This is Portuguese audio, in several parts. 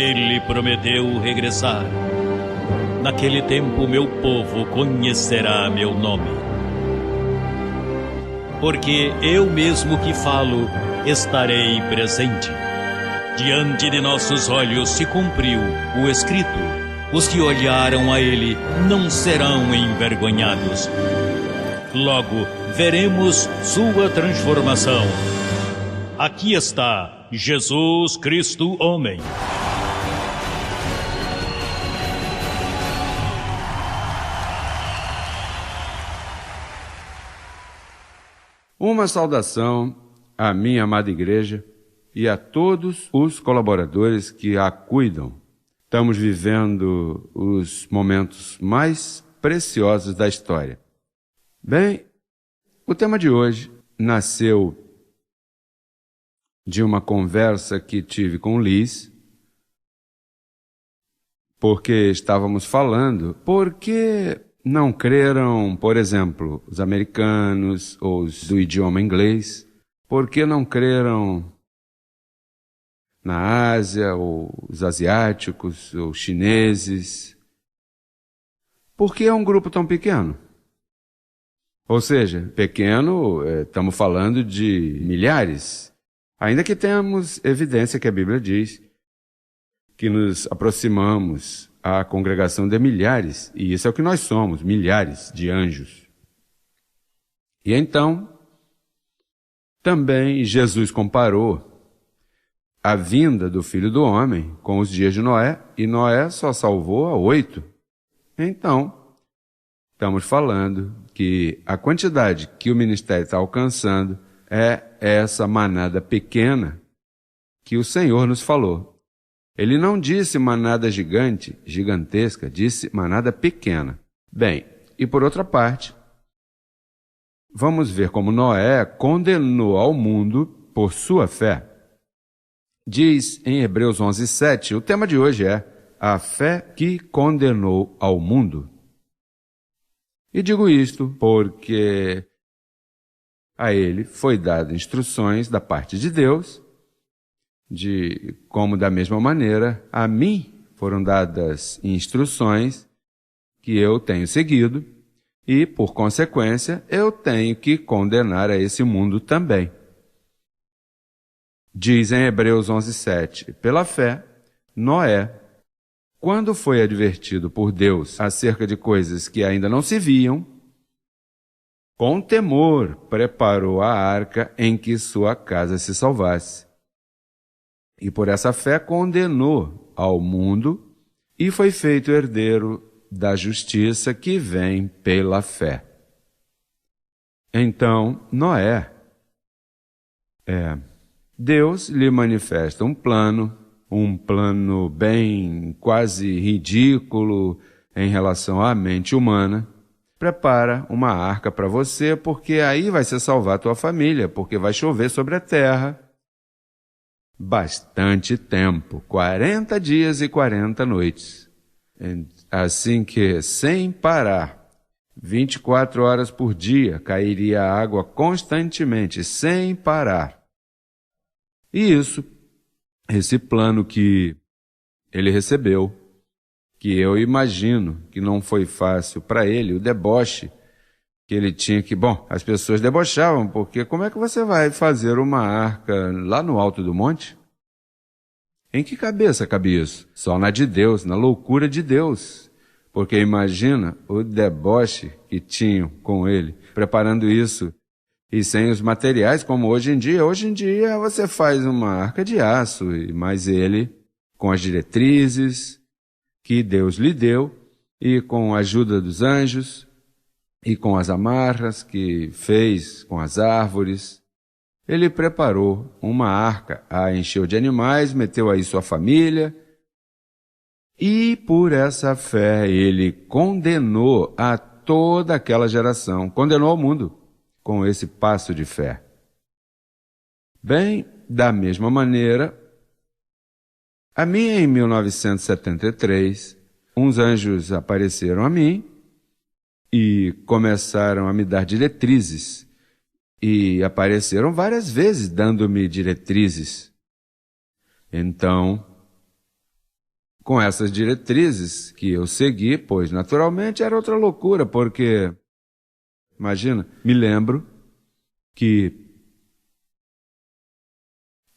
Ele prometeu regressar. Naquele tempo meu povo conhecerá meu nome. Porque eu mesmo que falo, estarei presente. Diante de nossos olhos se cumpriu o escrito. Os que olharam a ele não serão envergonhados. Logo veremos sua transformação. Aqui está Jesus Cristo homem. Uma saudação à minha amada igreja e a todos os colaboradores que a cuidam. Estamos vivendo os momentos mais preciosos da história. Bem, o tema de hoje nasceu de uma conversa que tive com Liz, porque estávamos falando por que não creram, por exemplo, os americanos ou os do idioma inglês, por que não creram na Ásia, ou os asiáticos, ou chineses? Por que é um grupo tão pequeno? Ou seja, pequeno, estamos falando de milhares. Ainda que tenhamos evidência que a Bíblia diz que nos aproximamos à congregação de milhares, e isso é o que nós somos, milhares de anjos. E então, também Jesus comparou a vinda do Filho do Homem com os dias de Noé, e Noé só salvou a 8. Então, estamos falando que a quantidade que o ministério está alcançando é essa manada pequena que o Senhor nos falou. Ele não disse manada gigantesca, disse manada pequena. Bem, e por outra parte, vamos ver como Noé condenou ao mundo por sua fé. Diz em Hebreus 11:7, o tema de hoje é a fé que condenou ao mundo. E digo isto porque a ele foi dada instruções da parte de Deus, de como da mesma maneira a mim foram dadas instruções que eu tenho seguido e, por consequência, eu tenho que condenar a esse mundo também. Diz em Hebreus 11:7, pela fé, Noé, quando foi advertido por Deus acerca de coisas que ainda não se viam, com temor preparou a arca em que sua casa se salvasse. E por essa fé condenou ao mundo e foi feito herdeiro da justiça que vem pela fé. Então, Noé, Deus lhe manifesta um plano bem quase ridículo em relação à mente humana. Prepara uma arca para você, porque aí vai se salvar a tua família, porque vai chover sobre a terra. Bastante tempo, 40 dias e 40 noites. Assim que, sem parar, 24 horas por dia, cairia água constantemente, sem parar. E esse plano que ele recebeu, que eu imagino que não foi fácil para ele, o deboche que ele tinha que... Bom, as pessoas debochavam, porque como é que você vai fazer uma arca lá no alto do monte? Em que cabeça cabe isso? Só na de Deus, na loucura de Deus. Porque imagina o deboche que tinham com ele, preparando isso, e sem os materiais, como hoje em dia. Hoje em dia você faz uma arca de aço, mas ele, com as diretrizes que Deus lhe deu, e com a ajuda dos anjos, e com as amarras que fez com as árvores, ele preparou uma arca, a encheu de animais, meteu aí sua família, e por essa fé ele condenou a toda aquela geração, condenou ao mundo com esse passo de fé. Bem, da mesma maneira, a mim em 1973, uns anjos apareceram a mim e começaram a me dar diretrizes, e apareceram várias vezes dando-me diretrizes. Então, com essas diretrizes que eu segui, pois naturalmente era outra loucura, porque, imagina, me lembro que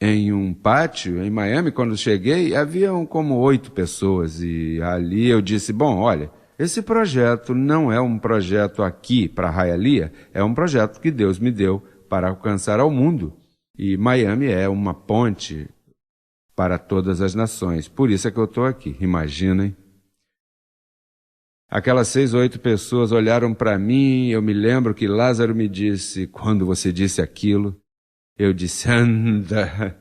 em um pátio em Miami, quando cheguei, haviam como 8 pessoas e ali eu disse, bom, olha, esse projeto não é um projeto aqui para Hialeah, é um projeto que Deus me deu para alcançar ao mundo. E Miami é uma ponte para todas as nações. Por isso é que eu estou aqui. Imaginem. Aquelas 6 ou 8 pessoas olharam para mim. Eu me lembro que Lázaro me disse, quando você disse aquilo, eu disse, anda,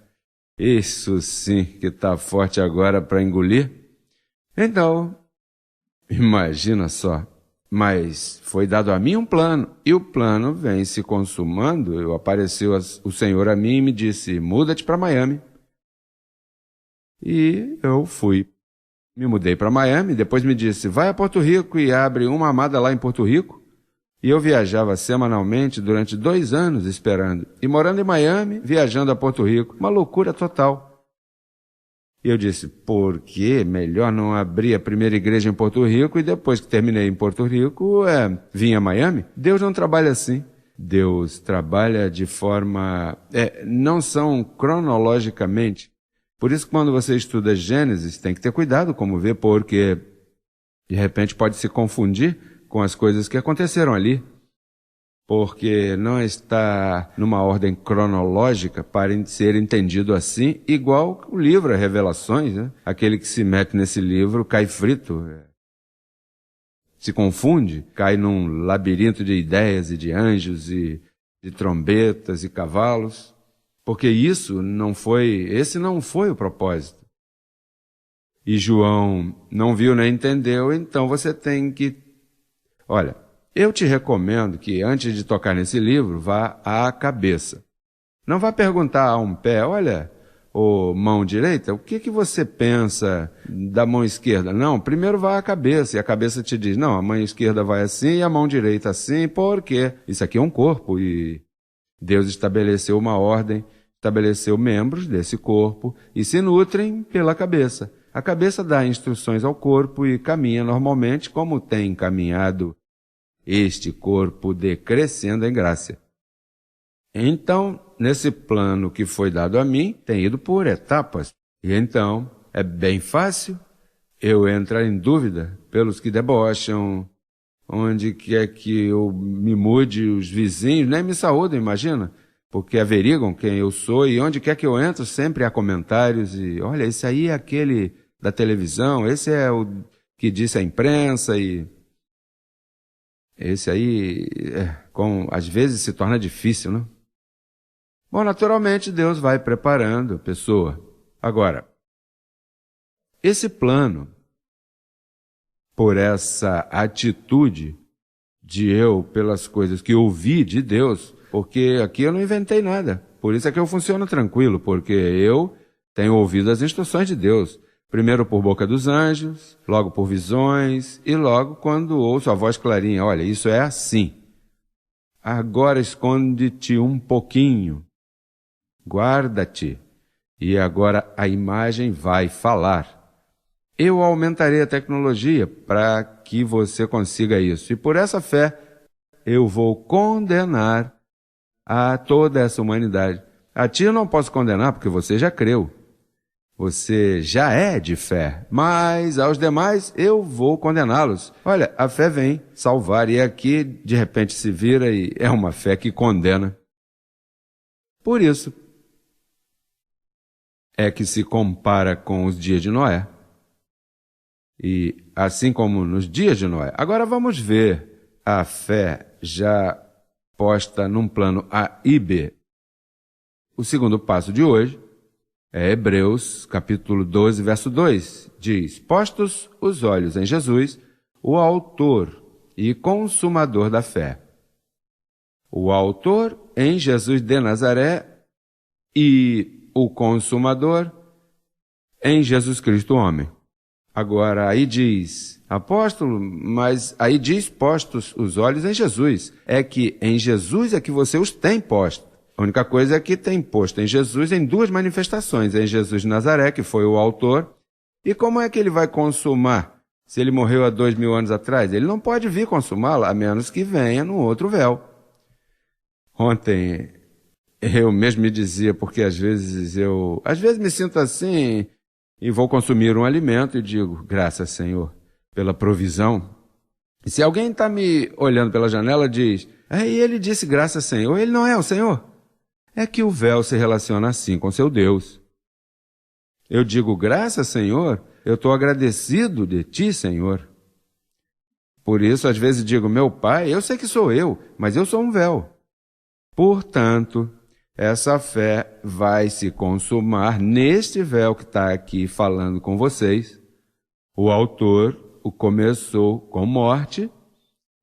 isso sim que está forte agora para engolir. Então, imagina só. Mas foi dado a mim um plano, e o plano vem se consumando. Apareceu o Senhor a mim e me disse, muda-te para Miami. E eu fui. Me mudei para Miami, depois me disse, vai a Porto Rico e abre uma amada lá em Porto Rico. E eu viajava semanalmente durante 2 anos esperando. E morando em Miami, viajando a Porto Rico. Uma loucura total. E eu disse, por que melhor não abrir a primeira igreja em Porto Rico e depois que terminei em Porto Rico, vim a Miami? Deus não trabalha assim. Deus trabalha de forma... não são cronologicamente. Por isso que quando você estuda Gênesis, tem que ter cuidado como ver, porque de repente pode se confundir com as coisas que aconteceram ali. Porque não está numa ordem cronológica para ser entendido assim, igual o livro, Revelações, né? Aquele que se mete nesse livro cai frito, se confunde, cai num labirinto de ideias e de anjos e de trombetas e cavalos, porque esse não foi o propósito. E João não viu nem entendeu, então você tem que... Olha, eu te recomendo que, antes de tocar nesse livro, vá à cabeça. Não vá perguntar a um pé, olha, mão direita, o que você pensa da mão esquerda? Não, primeiro vá à cabeça, e a cabeça te diz, não, a mão esquerda vai assim e a mão direita assim, por quê? Isso aqui é um corpo e Deus estabeleceu uma ordem, estabeleceu membros desse corpo e se nutrem pela cabeça. A cabeça dá instruções ao corpo e caminha normalmente como tem caminhado este corpo decrescendo em graça. Então, nesse plano que foi dado a mim, tem ido por etapas. E então, é bem fácil eu entrar em dúvida pelos que debocham, onde quer que eu me mude, os vizinhos nem me saúdam, imagina, porque averigam quem eu sou e onde quer que eu entro sempre há comentários e, olha, esse aí é aquele da televisão, esse é o que disse a imprensa e... Esse aí, às vezes se torna difícil, né? Bom, naturalmente Deus vai preparando a pessoa. Agora, esse plano, por essa atitude de eu, pelas coisas que ouvi de Deus, porque aqui eu não inventei nada, por isso é que eu funciono tranquilo, porque eu tenho ouvido as instruções de Deus. Primeiro por boca dos anjos, logo por visões, e logo quando ouço a voz clarinha, olha, isso é assim. Agora esconde-te um pouquinho, guarda-te, e agora a imagem vai falar. Eu aumentarei a tecnologia para que você consiga isso, e por essa fé eu vou condenar a toda essa humanidade. A ti eu não posso condenar porque você já creu. Você já é de fé, mas aos demais eu vou condená-los. Olha, a fé vem salvar e aqui de repente se vira e é uma fé que condena. Por isso é que se compara com os dias de Noé. E assim como nos dias de Noé. Agora vamos ver a fé já posta num plano A e B. O segundo passo de hoje é Hebreus, capítulo 12, verso 2, diz, postos os olhos em Jesus, o autor e consumador da fé. O autor em Jesus de Nazaré e o consumador em Jesus Cristo homem. Agora, aí diz, apóstolo, mas aí diz postos os olhos em Jesus. É que em Jesus é que você os tem postos. A única coisa é que tem posto em Jesus em 2 manifestações. Em Jesus de Nazaré, que foi o autor, E como é que ele vai consumar se ele morreu há 2000 anos atrás? Ele não pode vir consumá-la, a menos que venha no outro véu. Ontem eu mesmo me dizia, porque às vezes me sinto assim e vou consumir um alimento e digo, graças, Senhor, pela provisão. E se alguém está me olhando pela janela, diz, e ele disse graças, Senhor, ele não é o Senhor. É que o véu se relaciona assim com seu Deus. Eu digo, graças, Senhor, eu estou agradecido de ti, Senhor. Por isso, às vezes digo, meu Pai, eu sei que sou eu, mas eu sou um véu. Portanto, essa fé vai se consumar neste véu que está aqui falando com vocês. O autor o começou com morte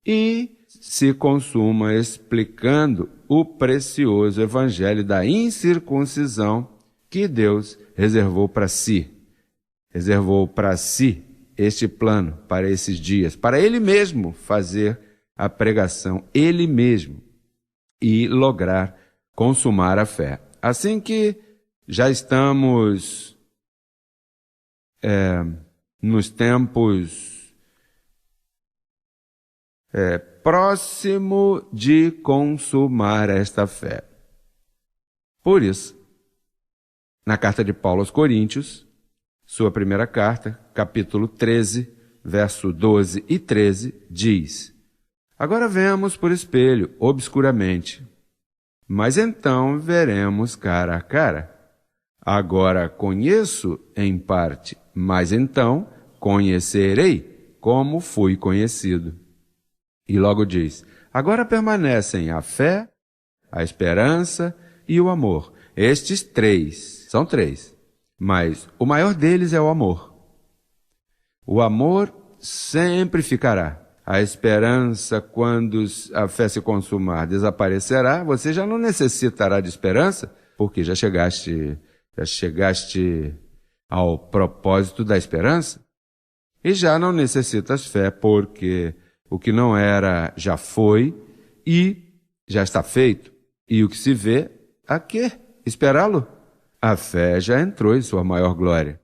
e se consuma explicando o precioso evangelho da incircuncisão que Deus reservou para si. Reservou para si este plano para esses dias, para Ele mesmo fazer a pregação, Ele mesmo, e lograr consumar a fé. Assim que já estamos nos tempos próximo de consumar esta fé. Por isso, na carta de Paulo aos Coríntios, sua primeira carta, capítulo 13, verso 12 e 13, diz: Agora vemos por espelho, obscuramente, mas então veremos cara a cara. Agora conheço em parte, mas então conhecerei como fui conhecido. E logo diz, agora permanecem a fé, a esperança e o amor. Estes três, são três, mas o maior deles é o amor. O amor sempre ficará. A esperança, quando a fé se consumar, desaparecerá. Você já não necessitará de esperança, porque já chegaste ao propósito da esperança. E já não necessitas fé, porque o que não era já foi e já está feito. E o que se vê, a quê? Esperá-lo? A fé já entrou em sua maior glória.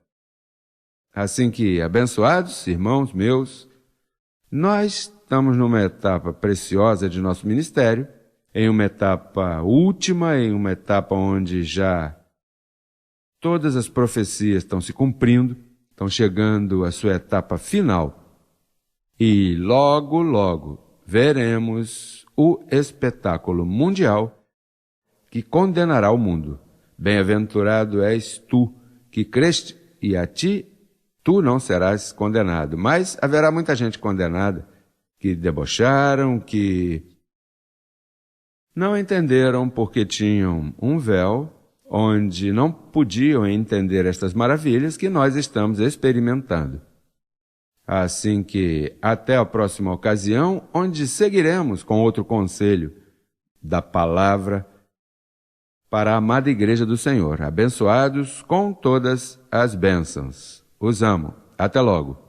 Assim que, abençoados, irmãos meus, nós estamos numa etapa preciosa de nosso ministério, em uma etapa última, em uma etapa onde já todas as profecias estão se cumprindo, estão chegando à sua etapa final. E logo, logo, veremos o espetáculo mundial que condenará o mundo. Bem-aventurado és tu que creste, e a ti tu não serás condenado. Mas haverá muita gente condenada, que debocharam, que não entenderam porque tinham um véu, onde não podiam entender estas maravilhas que nós estamos experimentando. Assim que até a próxima ocasião, onde seguiremos com outro conselho da palavra para a amada Igreja do Senhor, abençoados com todas as bênçãos. Os amo. Até logo.